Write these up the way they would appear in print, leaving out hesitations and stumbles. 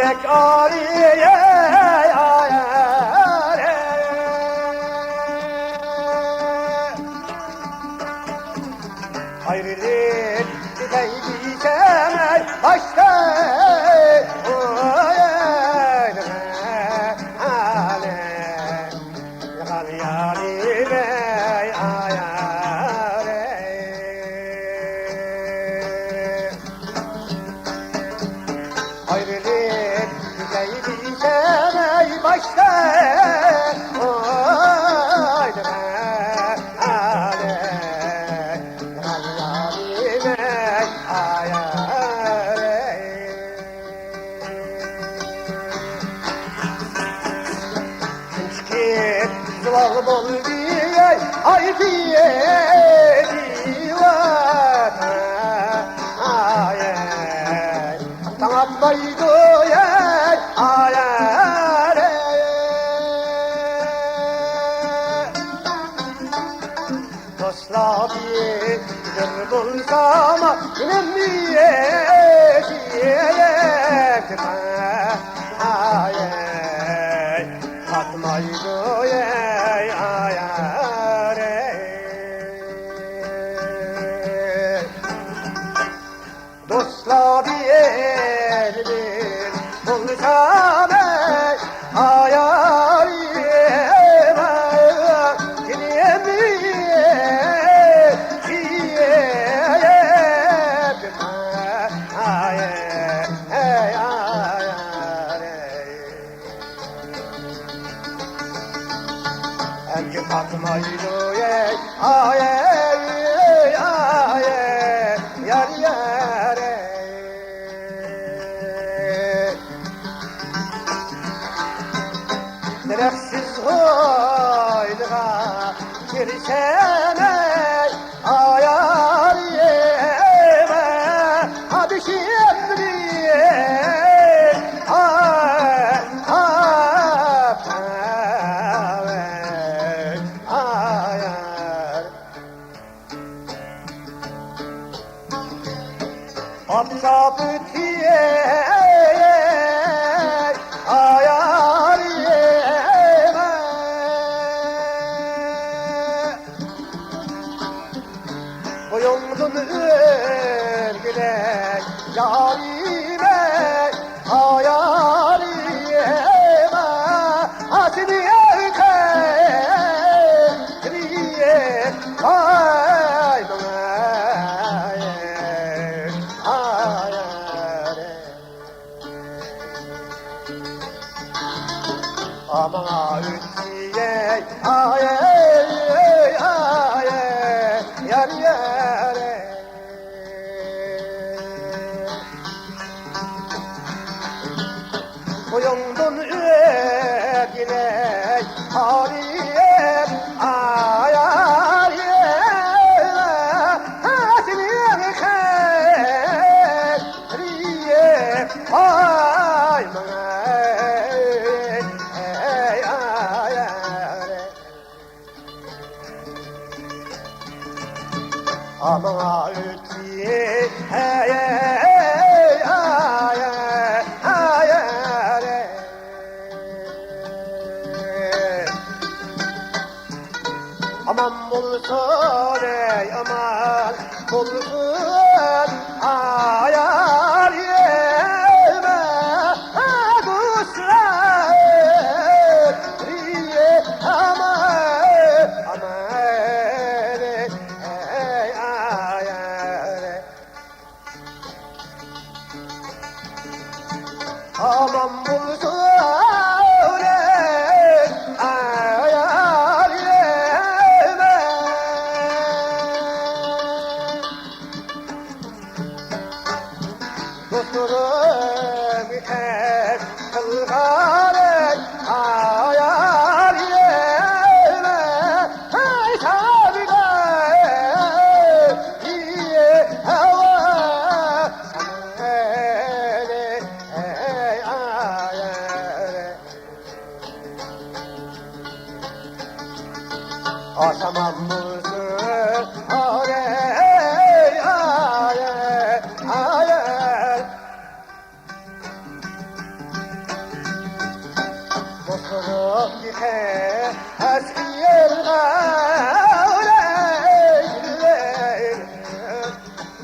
Gerek Ali'ye ayrılık gideydi temel başta ayrılık gideydi temel başta Zıvalı bol diye ay diye divana ay tanıtmaydı ay dostlar bir bulsam önemliye diyeyim ay tatmaydı dostlar bir elbir bulsam ayarıma Erkek atmaydı yar yare Direksiz hoyluğa girsene ayar yeme Hadi şimdi Apsapıtiye ayar yeme Boyundun örgüle yarime ayar yeme Hasini erkekliye Aman ütüye yar yare Boyundun örgüne hariyem ayar yeme Hasini erkekliye ay Aman ütüye Aman bulsun aman bulsun ayar yeme Dostlar diye aman Aman bulsun ayar yeme Dostlarım her kılgarek ayar yeme Ay tabiler diye hava Aşamam mısın? أسقي الغالين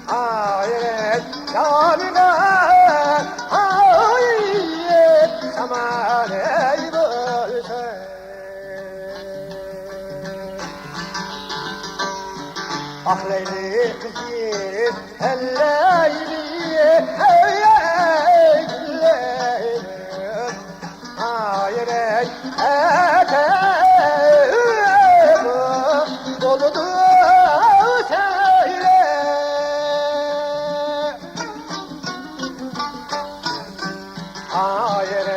عايد جاننا عايد سماني بالخير أحليلي خزيد الليلي الليل عايد أتاب ضلدو سيلي عايد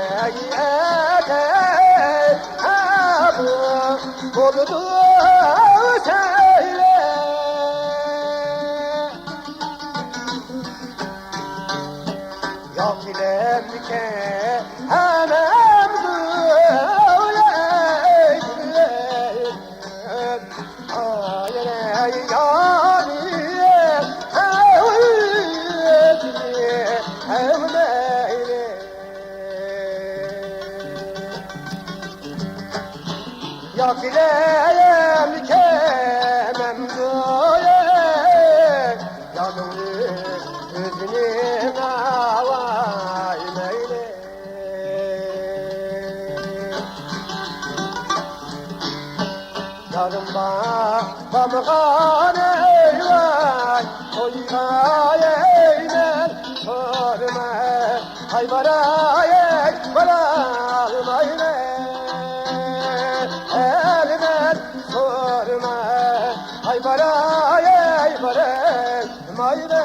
أتاب ضلدو سيلي يقلمك أنا يا كلام كمن دويك يا نوري إذني نواي ميلي يا رمبا بمغاني واي ويغايين فرما هاي برايك بلا الميلي Ay baray mayre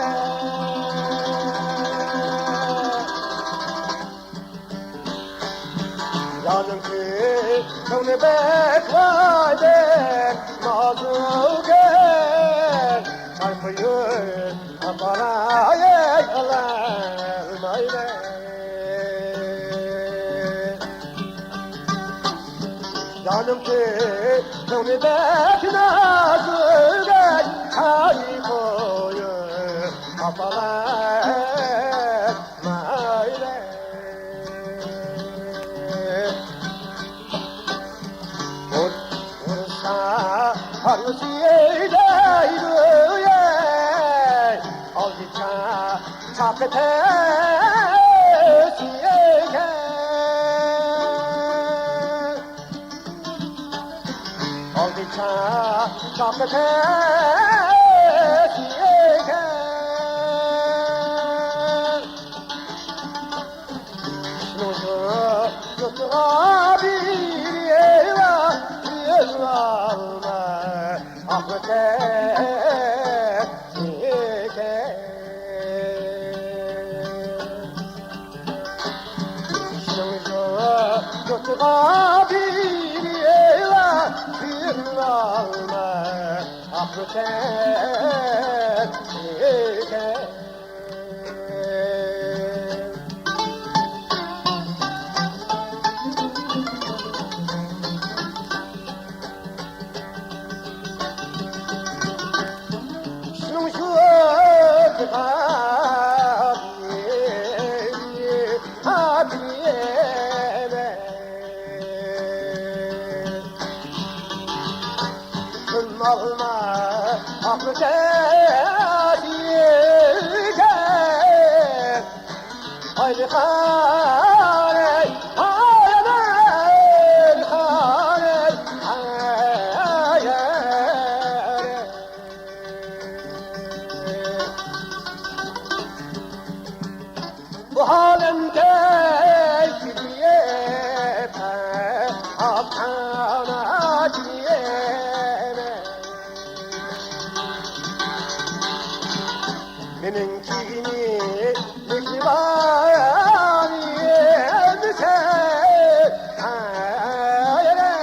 Yanım ki kavne beklade mazuge Çarpıyı baray alay mayre Yanım ki kavne beklade Harikoyu kapalar mayre Ursa harusiyede yürüye Aldıkça çapete siyeke Aldıkça çapete Haydi haney, haney, haney, haney. Bu halimde gidiyete, aptana gidiyene. Benimkini mikribani elbise hayre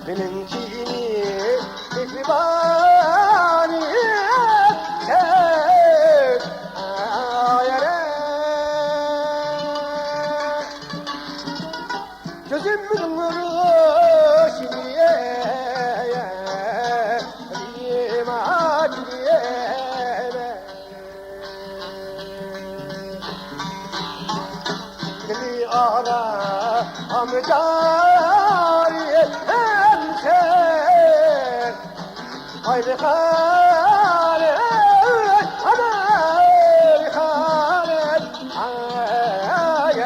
Benimkini mikribani elbise cari hemşer haydi hale hadi hale hayale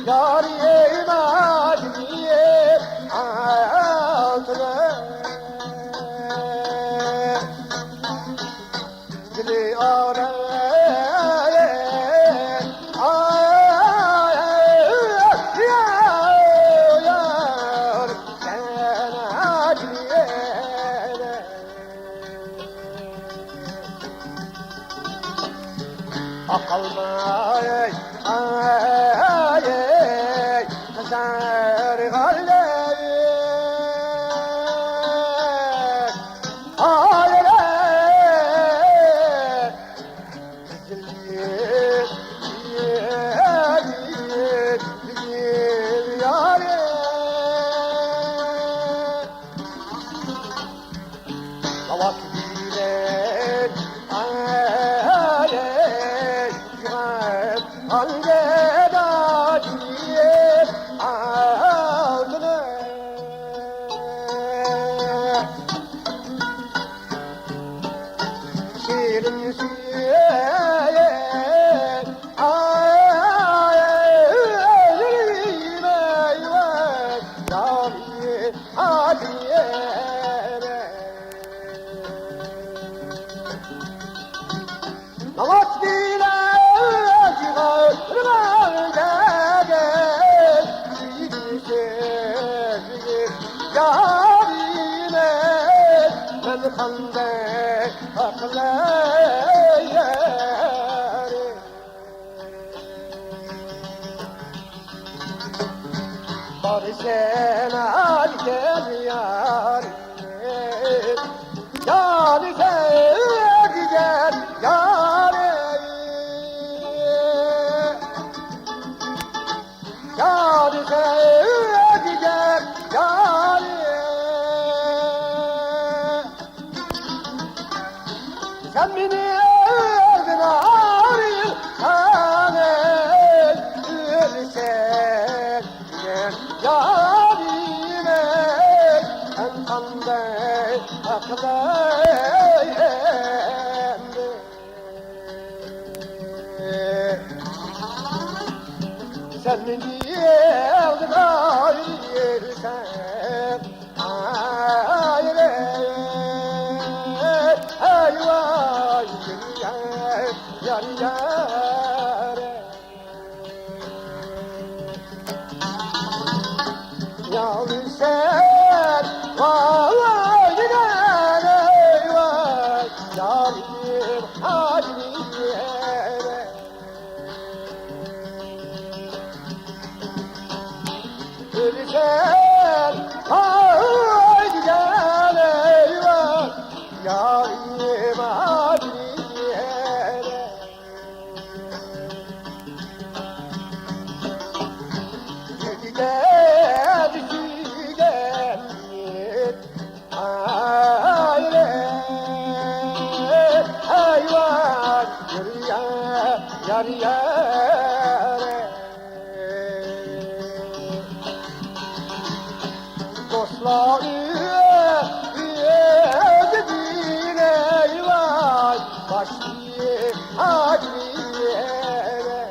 yariye madniye altına dili araya yar sen acniye akalmay ay kızar galler ayler ziliyet yare Lavak bilen ayler Algeda diye ağzını şirin şirin ayırayım eyvah yâri adiye Navat bile yarine ben kande aklayari bari sen al gel yarine yani sen gel yarine yani sen gel yarine sen beni övdün arayın sana ölsen yarime en kande aklayem sen beni övdün arayırsan ayrı eyvah yar yare yalnız sen vallahi gider eyvah yarim haliyere ölsen vallahi gider eyvah yarim haliyere gel gel aile hayvan yar yare dostları ödedin eyvah başlı adliyere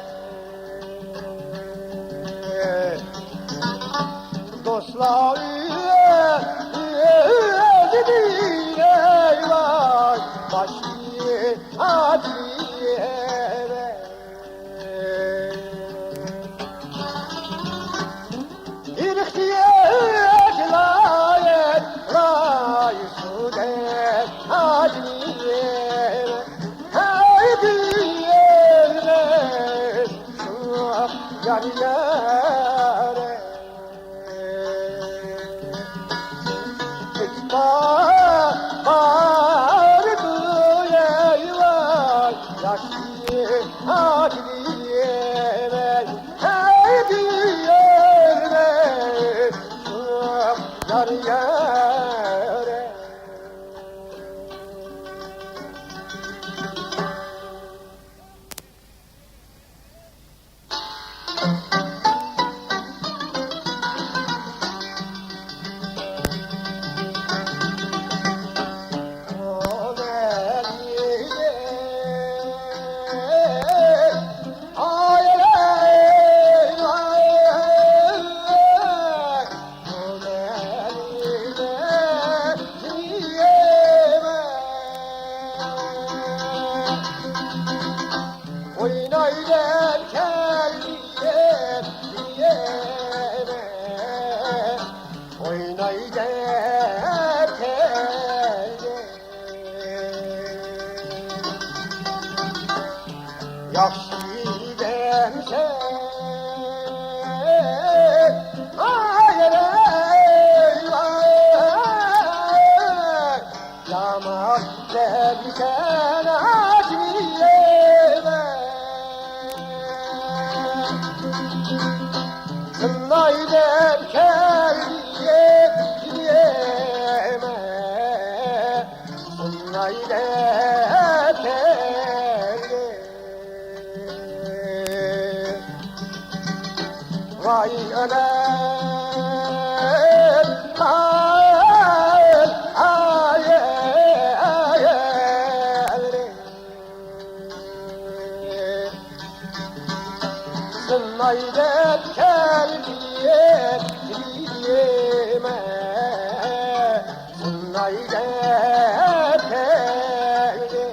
dostları ödedin eyvah başlı adliyere İhtiyaclar raysude adliyere haydi yerine şu yar yare bağırdı eyvah yaşlı adliyere haydi yerine şu yar yare Sunaydan keldiye diyeme oynaydan keldi Yaxşı demsen Yaman sevsen acıyeme Sunaydan keldiye diyeme Sunaydan keldi Vay ölem ay ay ay Sunaydan keldiye diyeme Sunaydan keldi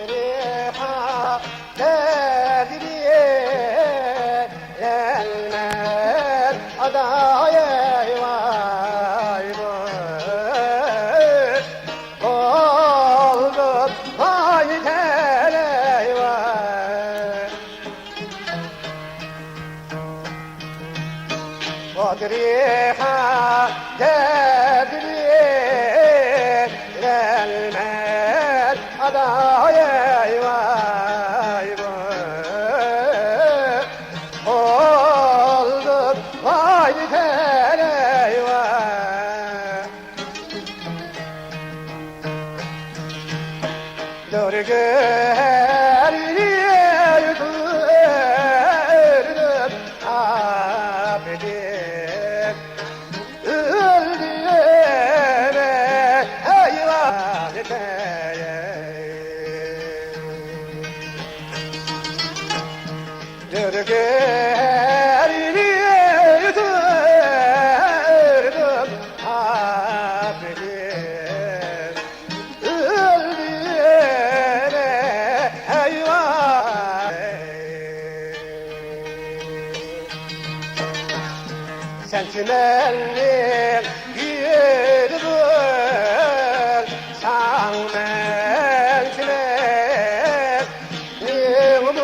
ريحة تدري للمال أضايا Dörgeriye abedim öldüğüme eyvah edeyim Dörgeriye dördüm abedim öldüğüme eyvah Sentimental bir bul sanmentler Yılmur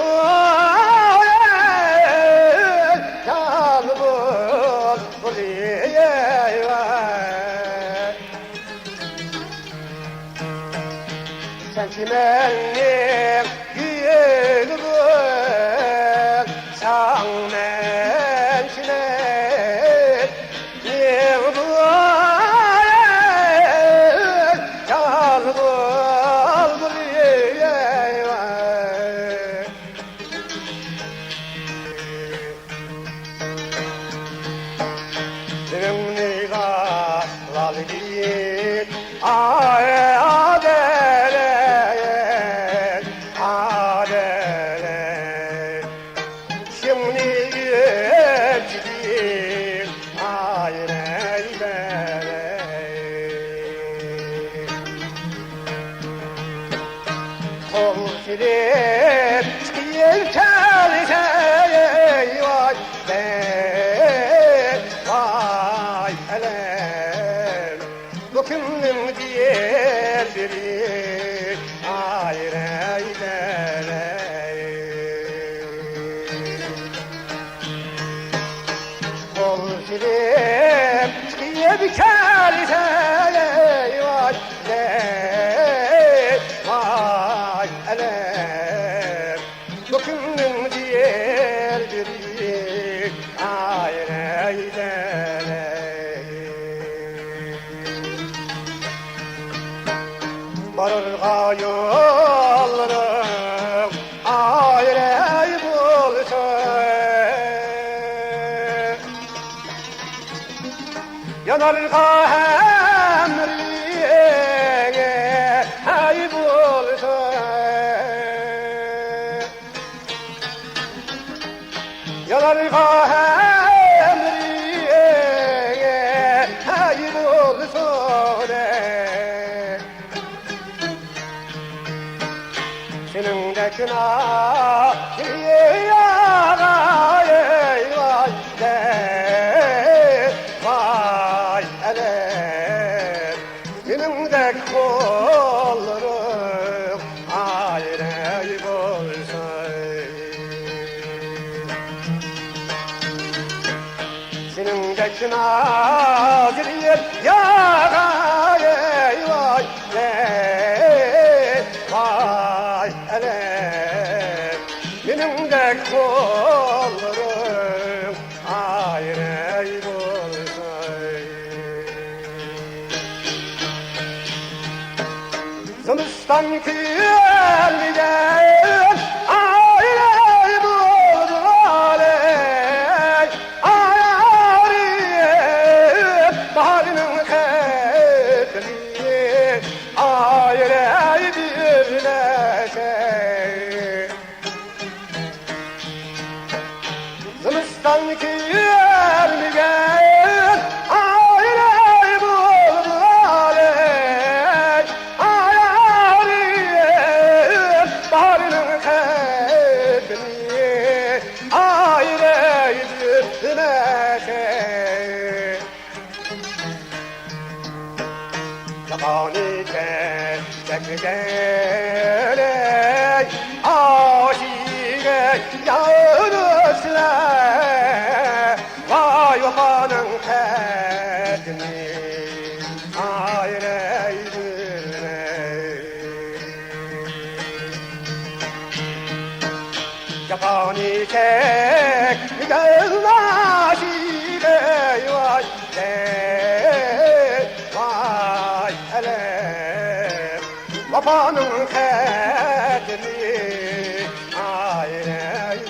can bul buraya Sentimental bir bul sanmentler Filip yelkense vay vay elem Dokunum diğer biri ayrı Kol Filip yelkense vay vay elem Dokunum diğer biri ayrı Barırga yollarım ayrı bulsun Yanarga hemriye ay bulsun Yanarga hemriye ay bulsun Senin de günahı yarayı vay vay elem Benim de kollarım ayrı bulsun Senin de günahı yarayı vay vay elem Benim de kollarım ayrı bulsun Zımıstan külliyen ayrı buldular Ayrı baharının kefli ayrı birleşe Zımıstan külliyen ayrı buldular Ayrı baharının kefli ayrı birleşe Yakani çekgelek aşık yanısına Vay vafanın kendini ayrıydırne Yakani çekgelek aşık vay vay elem Babanın kadrini ayrılma.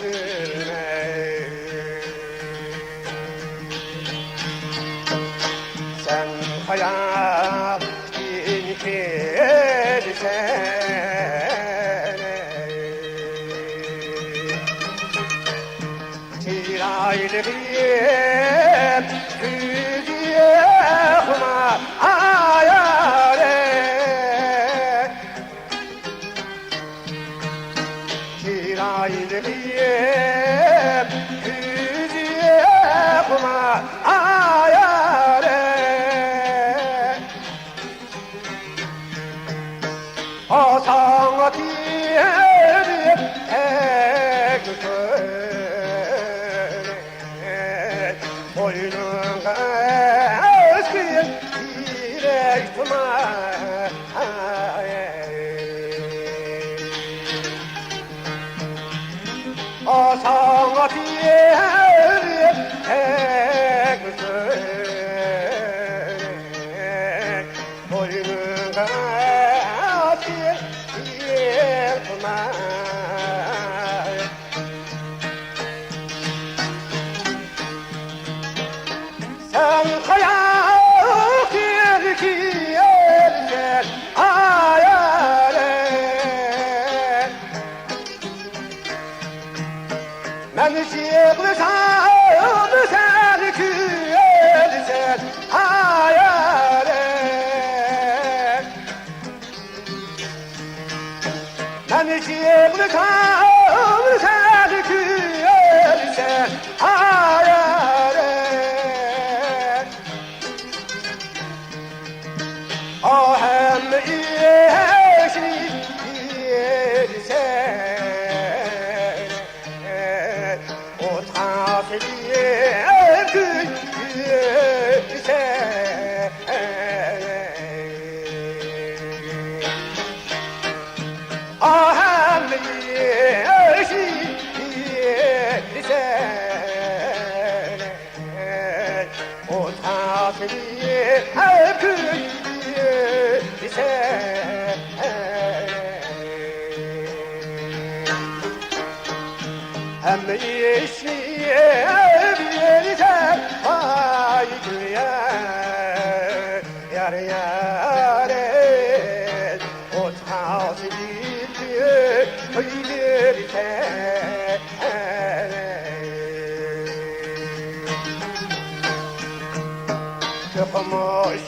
Sen hayat inkelsen tiraylıbiyem güziyekuma ayare tiraylıbiyem güziyekuma ayare Asana diyerek tek söyle Boynuna eskir direk tutma Asana diyerek tek söyle Boynuna sen hayat yerken ayare men çiğlisam sen kıyelsen ayare men çiğlisam sen kıyelsen ayare ahem yeşil yersen o tafiliye gül yersen ahem yeşil yersen o tafiliye gül hem yeşliye bilirsen aygıya yar yare o tavsiye bilirsen çıkmış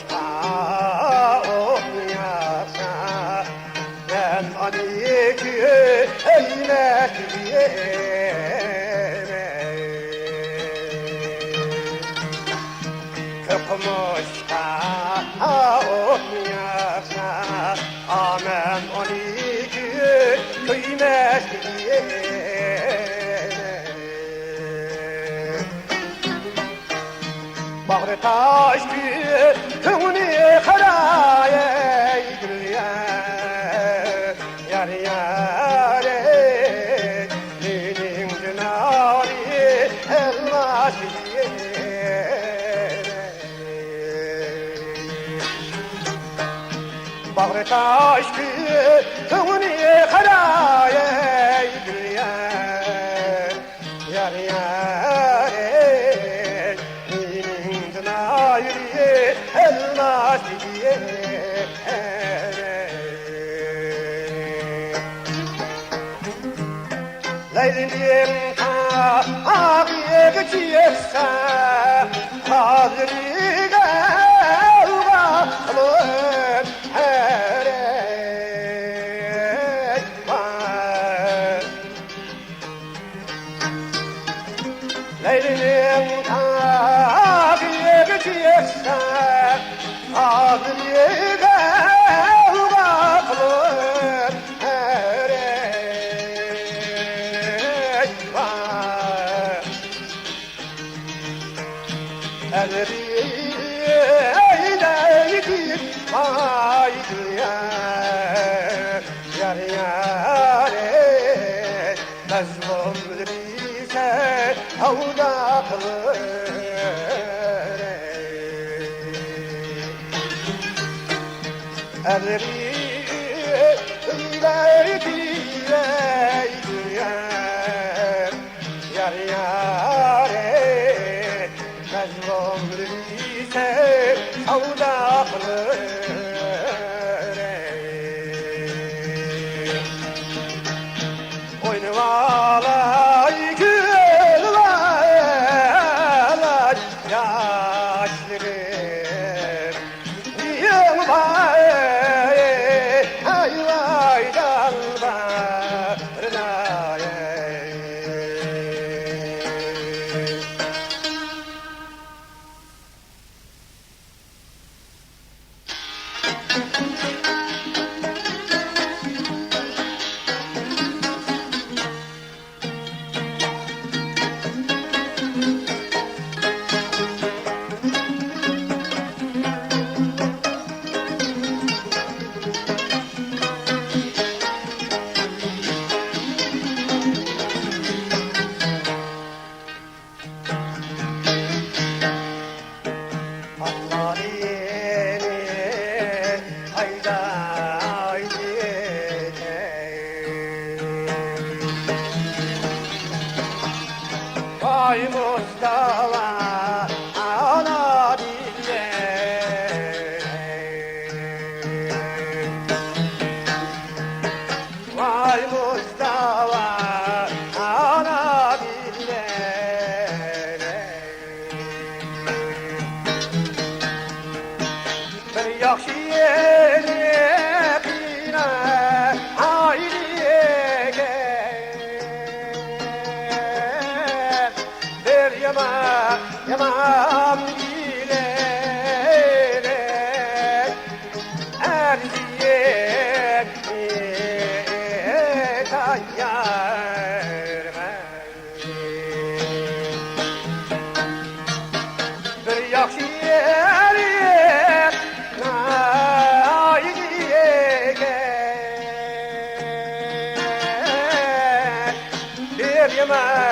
Aniki eynek diyeme Kıpmış da oynasa Amen aniki eynek diyeme Bağrı taş bir kıvni karaya yar yare benim cenari elmas bağrı taş bir kıvni karaya yar yare benim cenari elmas Leylim abiye geçiyse Hazri gavvalım herey var Leylim abiye geçiyse Hazri gavvalım Elbireyleydin haydiye yar yare Mezlum bize havda kılır Elbireyleydin Belki yar yare mezlum ise savda kılır oynavalay gül valay yaşlarım yılmay ay vay dallarına Vay Mustafa ana dille Vay Mustafa ana dille Bir yaxşı yerine hayliye yaman bilerek erziyet tayyar bir yaxşı yerim nailiyege bir yaman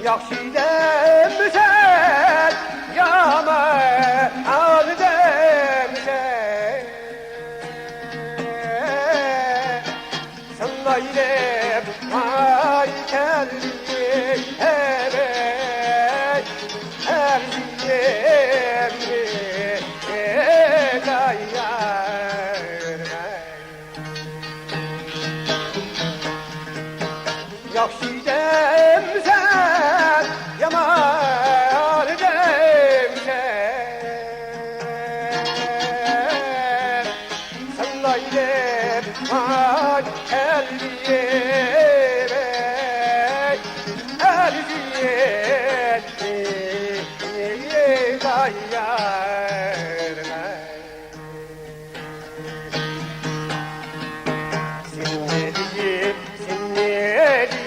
Yaxşı demsen yaman demsen Sannaylep ay kelli evet her yemni gayyar Yaxşı demsen yaman demsen Sannaylep ay elbiyek elbiyek gayyar Sinnedim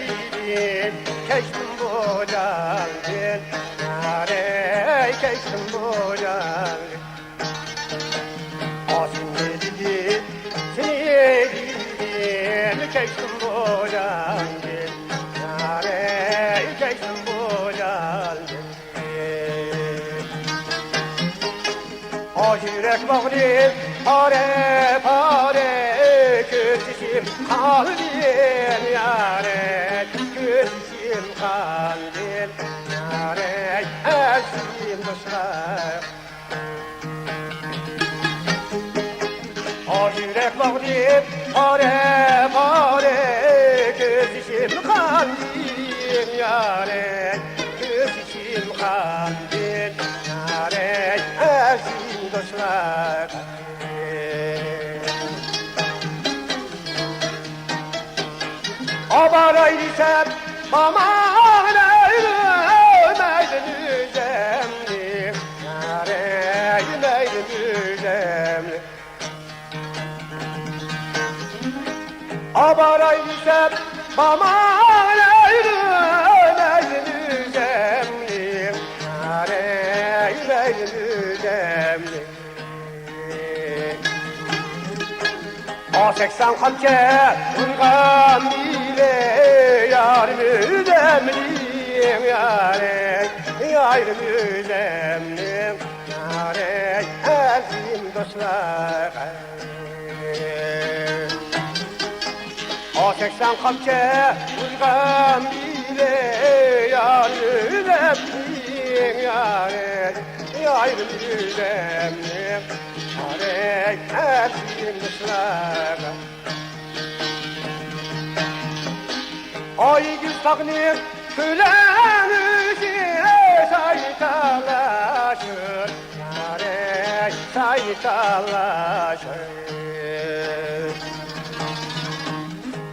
keştim bu canın Yâre keştim bu canın Sinnedim keştim bu canın Yâre keştim bu canın Yürek bağlayıp pare pare Kürsüşüm kalbim yâre Kürsüşüm kalbim yâre Ersin dışarı Yürek bağlayıp pare pare Kürsüşüm kalbim yare Kırçişim kandil yare Ezin dostlar Abaraylisem aman ölmeydin üzemli Yare ölmeydin üzemli Abaraylisem aman ölmeydin üzemli Yare ölmeydin üzemli A80 kamçe urgan bile yarım demliyim yare Yarım demliyim yare ezim dostlar A80 kamçe urgan bile yarım demliyim yare Yarım demliyim yare ezim dostlar Ay güz taknir külenüzü saytalaşır Yare saytalaşır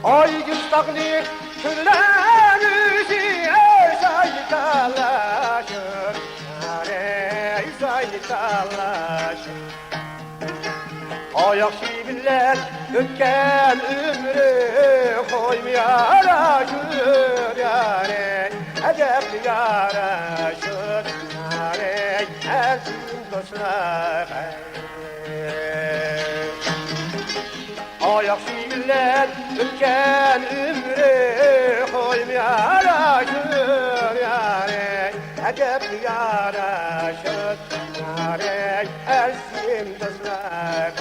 Ay güz taknir külenüzü saytalaşır Yare saytalaşır Ayak şiirler ötken ömrü koymayaraşır yare Edep yaraşır yare ezin dostlar Ayak şiirler ötken ömrü koymayaraşır yare Edep yaraşır yare ezin dostlar